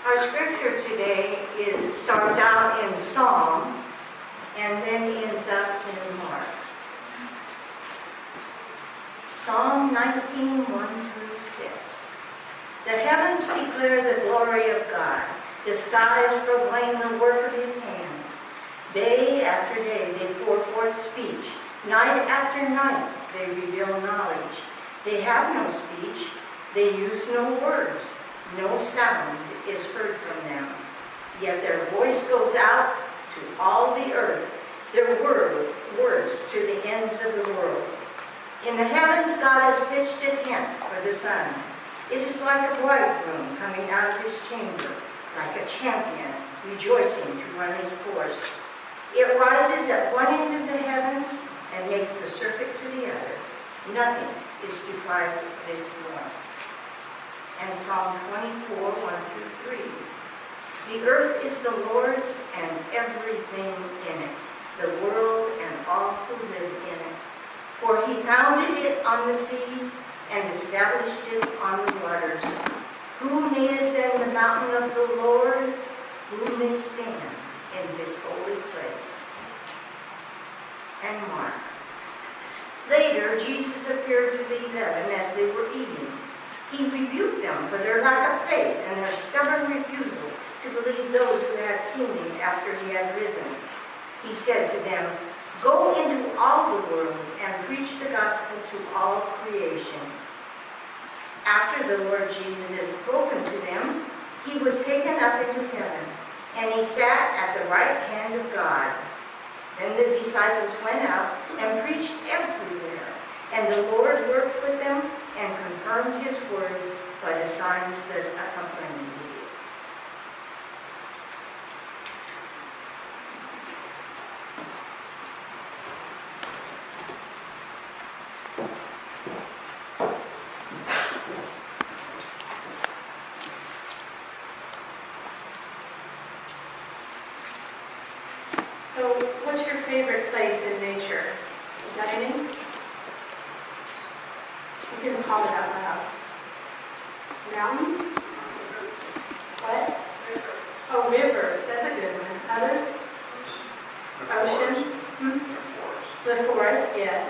Our scripture today starts out in Psalm and then ends up in Mark. Psalm 19, 1 through 6. The heavens declare the glory of God. The skies proclaim the work of his hands. Day after day they pour forth speech. Night after night they reveal knowledge. They have no speech. They use no words. No sound is heard from them. Yet their voice goes out to all the earth, their words to the ends of the world. In the heavens God has pitched a tent for the sun. It is like a bridegroom coming out of his chamber, like a champion rejoicing to run his course. It rises at one end of the heavens and makes the circuit to the other. Nothing is deprived of its glory. And Psalm 24, 1 through 3. The earth is the Lord's and everything in it, the world and all who live in it. For he founded it on the seas and established it on the waters. Who may ascend the mountain of the Lord? Who may stand in his holy place? And Mark. Later, Jesus appeared to the 11 as they were eating. He rebuked them for their lack of faith and their stubborn refusal to believe those who had seen him after he had risen. He said to them, "Go into all the world and preach the gospel to all creation." After the Lord Jesus had spoken to them, he was taken up into heaven, and he sat at the right hand of God. Then the disciples went out and preached everywhere, and the Lord worked with them and confirmed his word by the signs that accompanied it. So, what's your favorite place in nature? Is that any? You can call it out loud. Mountains? What? Oh, rivers. That's a good one. Others? Ocean? The forest, yes.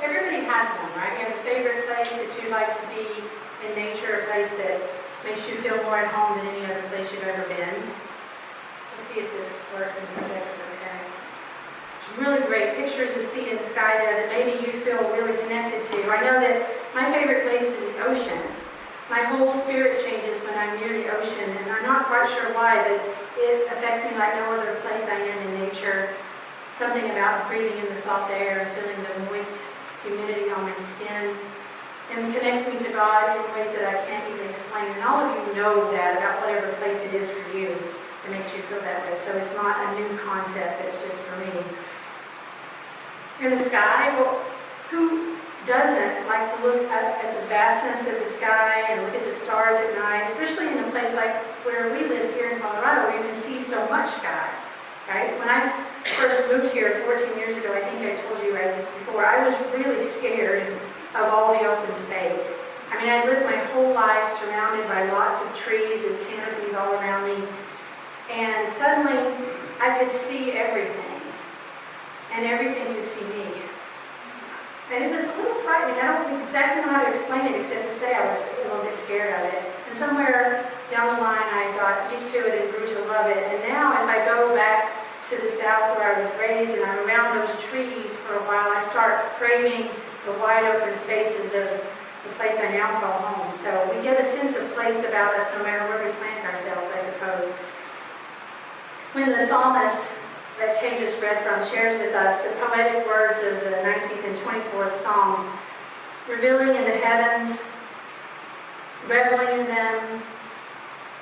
Everybody has one, right? You have a favorite place that you like to be in nature, a place that makes you feel more at home than any other place you've ever been. Let's see if this works in the projector, okay? Really great pictures of sea and sky there that maybe you feel really connected to. I know that my favorite place is the ocean. My whole spirit changes when I'm near the ocean, and I'm not quite sure why, but it affects me like no other place I am in nature. Something about breathing in the soft air and feeling the moist humidity on my skin, and connects me to God in ways that I can't even explain. And all of you know that about whatever place it is for you. It makes you feel that way. So it's not a new concept, it's just for me. In the sky, well, who doesn't like to look up at the vastness of the sky and look at the stars at night, especially in a place like where we live here in Colorado, where you can see so much sky, right? When I first moved here 14 years ago, I think I told you guys this before, I was really scared of all the open space. I mean, I lived my whole life surrounded by lots of trees as canopies all around me, and suddenly I could see everything, and everything could see me. And it was a little frightening. I don't exactly know how to explain it except to say I was a little bit scared of it. And somewhere down the line I got used to it and grew to love it. And now if I go back to the south where I was raised and I'm around those trees for a while, I start craving the wide open spaces of the place I now call home. So we get a sense of place about us no matter where we plant ourselves, I suppose. When the psalmist that Kay just read from shares with us the poetic words of the 19th and 24th Psalms, revealing in the heavens, reveling in them,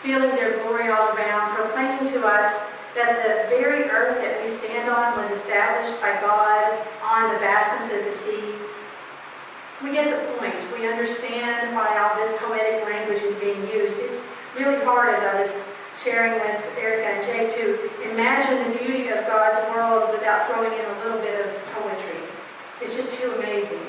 feeling their glory all around, proclaiming to us that the very earth that we stand on was established by God on the vastness of the sea. We get the point. We understand why all this poetic language is being used. It's really hard, as I was sharing with Erica and Jay, to imagine the beauty of God's world without throwing in a little bit of poetry. It's just too amazing.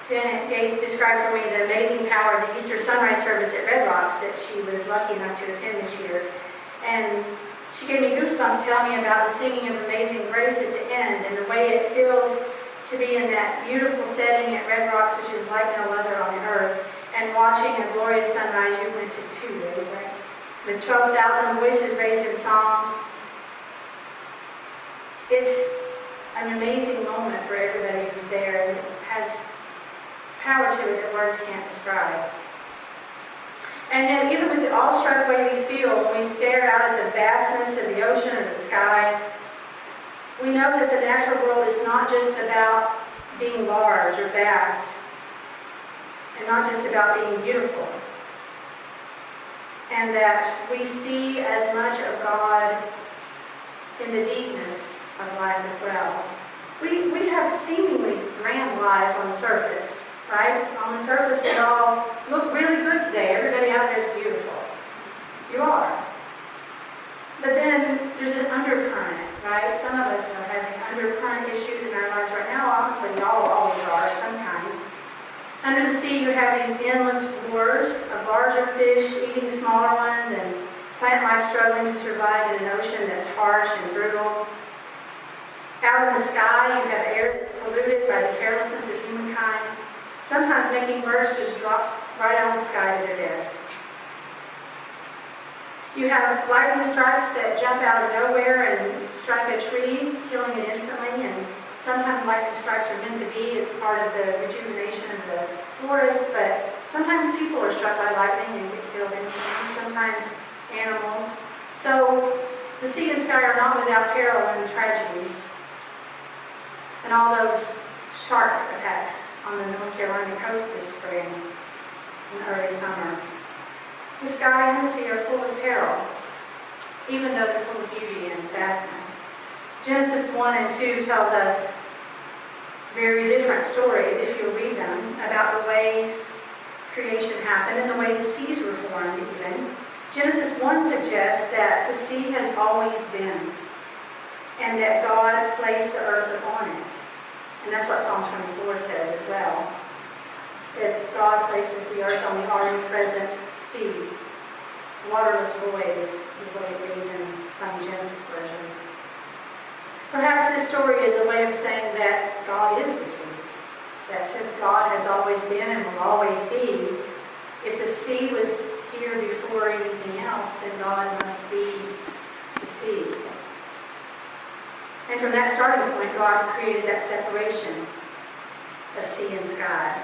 Janet Gates described for me the amazing power of the Easter sunrise service at Red Rock. Rocks that she was lucky enough to attend this year. And she gave me goosebumps telling me about the singing of Amazing Grace at the end and the way it feels to be in that beautiful setting at Red Rocks, which is like no other on the earth, and watching a glorious sunrise. You went to two, right? With 12,000 voices raised in song. It's an amazing moment for everybody who's there, and it has power to it that words can't describe. And yet, even with the awestruck way we feel when we stare out at the vastness of the ocean or the sky, we know that the natural world is not just about being large or vast, and not just about being beautiful. And that we see as much of God in the deepness of life as well. We have seemingly grand lives on the surface, right? On the surface, we all look really good today. Everybody out there is beautiful. You are. But then there's an undercurrent, right? Some of us are having undercurrent issues in our lives right now. Honestly, y'all always are of some kind. Under the sea, you have these endless wars of larger fish eating smaller ones and plant life struggling to survive in an ocean that's harsh and brutal. Out in the sky, you have air that's polluted by the carelessness of humankind, sometimes making birds just drop right out of the sky to their deaths. You have lightning strikes that jump out of nowhere and strike a tree, killing it instantly, and sometimes lightning strikes are meant to be. It's part of the rejuvenation of the forest, but sometimes people are struck by lightning and get killed instantly, sometimes animals. So the sea and sky are not without peril and tragedy. And all those shark attacks on the North Carolina coast this spring and early summer. The sky and the sea are full of peril, even though they're full of beauty and vastness. Genesis 1 and 2 tells us very different stories, if you'll read them, about the way creation happened and the way the seas were formed even. Genesis 1 suggests that the sea has always been, and that God placed the earth upon it. And that's what Psalm 24 says as well. That God places the earth on the already present sea. Waterless voids, is what it reads in some Genesis versions. Perhaps this story is a way of saying that God is the sea. That since God has always been and will always be, if the sea was here before anything else, then God must be the sea. And from that starting point, God created that separation of sea and sky.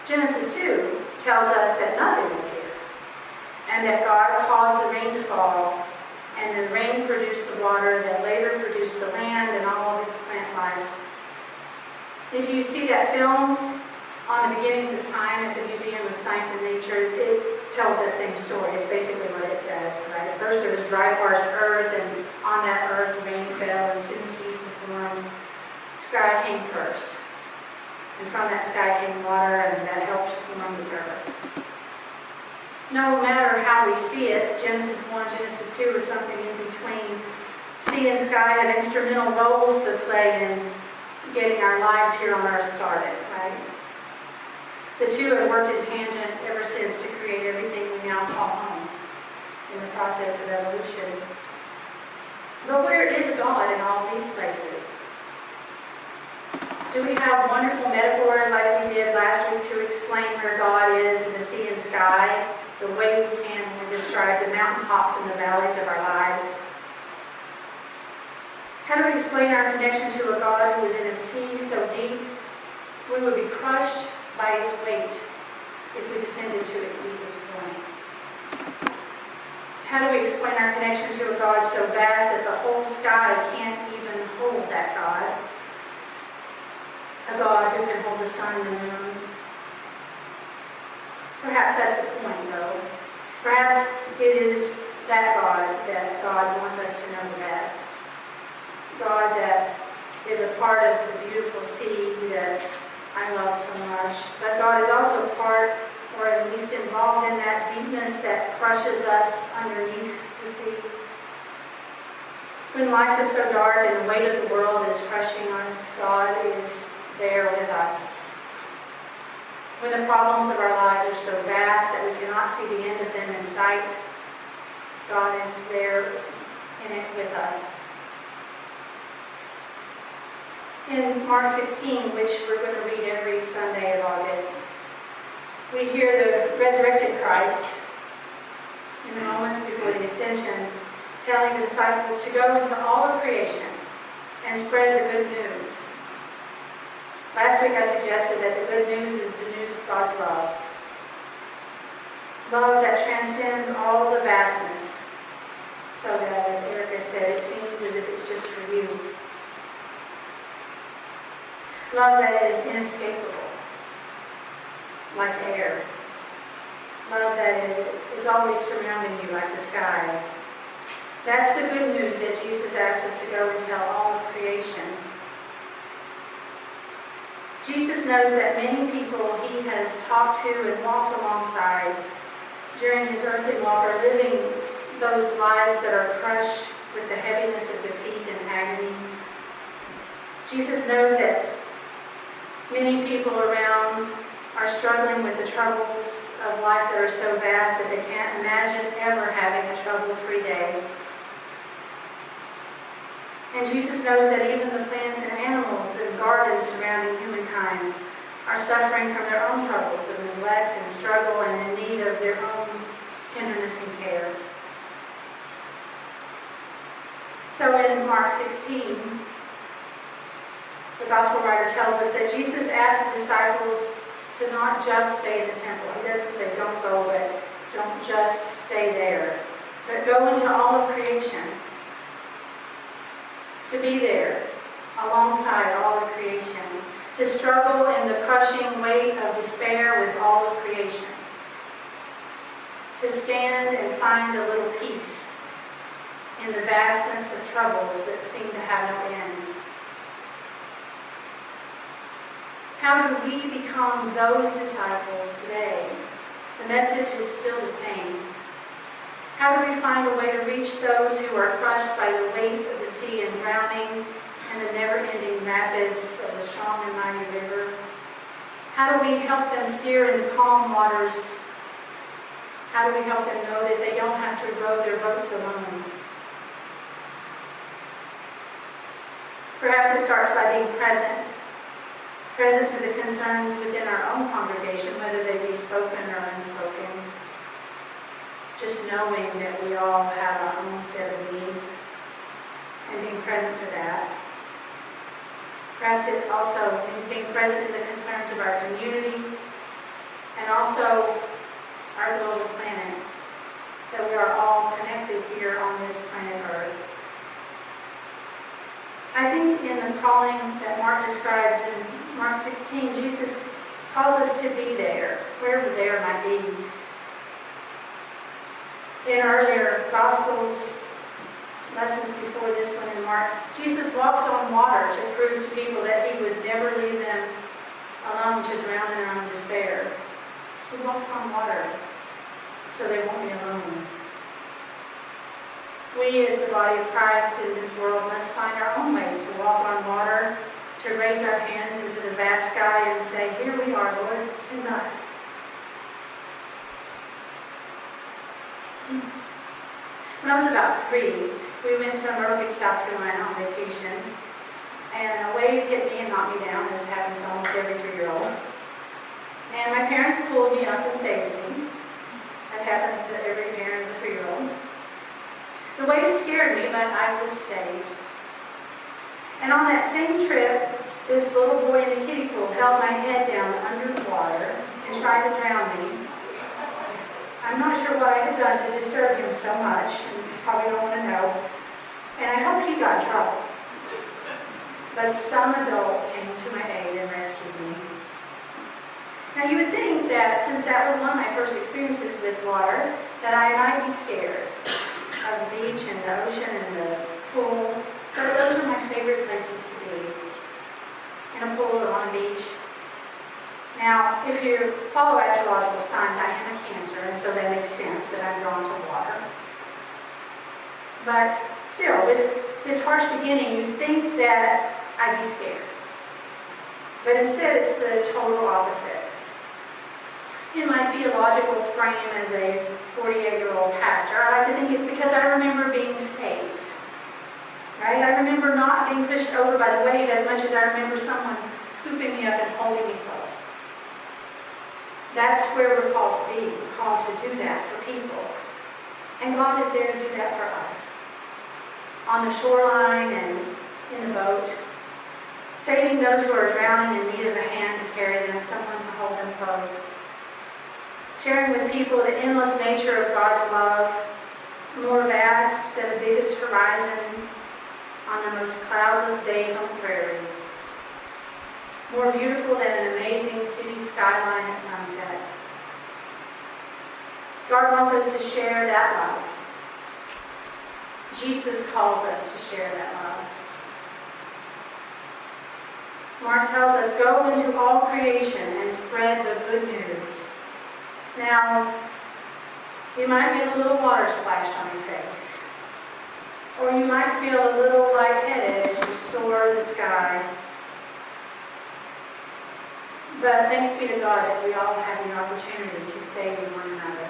Genesis 2 tells us that nothing was here, and that God caused the rain to fall, and the rain produced the water that later produced the land and all of its plant life. If you see that film on the beginnings of time at the Museum of Science and Nature, it tells that same story. It's basically what it says, right? At first there was dry, parched earth, and on that earth rain fell, and soon seas were formed. Sky came first. And from that sky came water, and that helped form the earth. No matter how we see it, Genesis 1, Genesis 2, or something in between, sea and sky have instrumental roles to play in getting our lives here on earth started, right? The two have worked in tangent ever since to create everything we now call home in the process of evolution. But where is God in all these places? Do we have wonderful metaphors like we did last week to explain where God is in the sea and sky, the way we can describe the mountaintops and the valleys of our lives? How do we explain our connection to a God who is in a sea so deep we would be crushed by its weight if we descended to its deepest point? How do we explain our connection to a God so vast that the whole sky can't even hold that God? A God who can hold the sun and the moon. Perhaps that's the point, though. Perhaps it is that God wants us to know the best. God that is a part of the beautiful sea that I love so much. But God is also part, or at least involved in that deepness that crushes us underneath the sea. When life is so dark and the weight of the world is crushing us, God is there with us. When the problems of our lives are so vast that we cannot see the end of them in sight, God is there in it with us. In Mark 16, which we're going to read every Sunday of August, we hear the resurrected Christ in the moments before the ascension telling the disciples to go into all of creation and spread the good news. Last week I suggested that the good news is the news of God's love. Love that transcends all the vastness, so that, as Erica said, it seems as if it's just for you. Love that is inescapable, like air. Love that is always surrounding you like the sky. That's the good news that Jesus asks us to go and tell all of creation. Jesus knows that many people he has talked to and walked alongside during his earthly walk are living those lives that are crushed with the heaviness of defeat and agony. Jesus knows that many people around are struggling with the troubles of life that are so vast that they can't imagine ever having a trouble-free day. And Jesus knows that even the plants and animals and gardens surrounding humankind are suffering from their own troubles of neglect and struggle and in need of their own tenderness and care. So in Mark 16, the gospel writer tells us that Jesus asked the disciples to not just stay in the temple. He doesn't say don't go, but don't just stay there, but go into all of creation. To be there alongside all of creation. To struggle in the crushing weight of despair with all of creation. To stand and find a little peace in the vastness of troubles that seem to have no end. How do we become those disciples today? The message is still the same. How do we find a way to reach those who are crushed by the weight of the sea and drowning in the never-ending rapids of the strong and mighty river? How do we help them steer into calm waters? How do we help them know that they don't have to row their boats alone? Perhaps it starts by being present to the concerns within our own congregation, whether they be spoken or unspoken. Just knowing that we all have our own set of needs and being present to that. Perhaps it also means being present to the concerns of our community and also our global planet, that we are all connected here on this planet Earth. I think in the calling that Mark describes in Mark 16, Jesus calls us to be there, wherever there might be. In earlier Gospels, lessons before this one in Mark, Jesus walks on water to prove to people that he would never leave them alone to drown in their own despair. He walks on water so they won't be alone. We as the body of Christ in this world must find our own ways to walk on water, to raise our hands into the vast sky and say, here we are, Lord, send us. When I was about 3, we went to Myrtle Beach, South Carolina on vacation, and a wave hit me and knocked me down, as happens to almost every 3-year-old. And my parents pulled me up and saved me, as happens to every parent of a 3-year-old. The wave scared me, but I was saved. And on that same trip, this little boy in the kiddie pool held my head down under the water and tried to drown me. I'm not sure what I had done to disturb him so much, and you probably don't want to know. And I hope he got in trouble. But some adult came to my aid and rescued me. Now you would think that since that was one of my first experiences with water, that I might be scared of the beach and the ocean and the pool. But those are my favorite places to be. In a pool or on a beach. Now, if you follow astrological signs, I am a Cancer, and so that makes sense that I'm drawn to water. But still, with this harsh beginning, you'd think that I'd be scared. But instead, it's the total opposite. in my theological frame as a 48-year-old pastor, I like to think it's because I remember being saved. Right? I remember not being pushed over by the wave as much as I remember someone scooping me up and holding me close. That's where we're called to be. We're called to do that for people. And God is there to do that for us. On the shoreline and in the boat. Saving those who are drowning in need of a hand to carry them, someone to hold them close. Sharing with people the endless nature of God's love, more vast than the biggest horizon on the most cloudless days on the prairie. More beautiful than an amazing city skyline at sunset. God wants us to share that love. Jesus calls us to share that love. Mark tells us, go into all creation and spread the good news. Now, you might get a little water splashed on your face. Or you might feel a little lightheaded as you soar the sky. But thanks be to God that we all have the opportunity to save one another.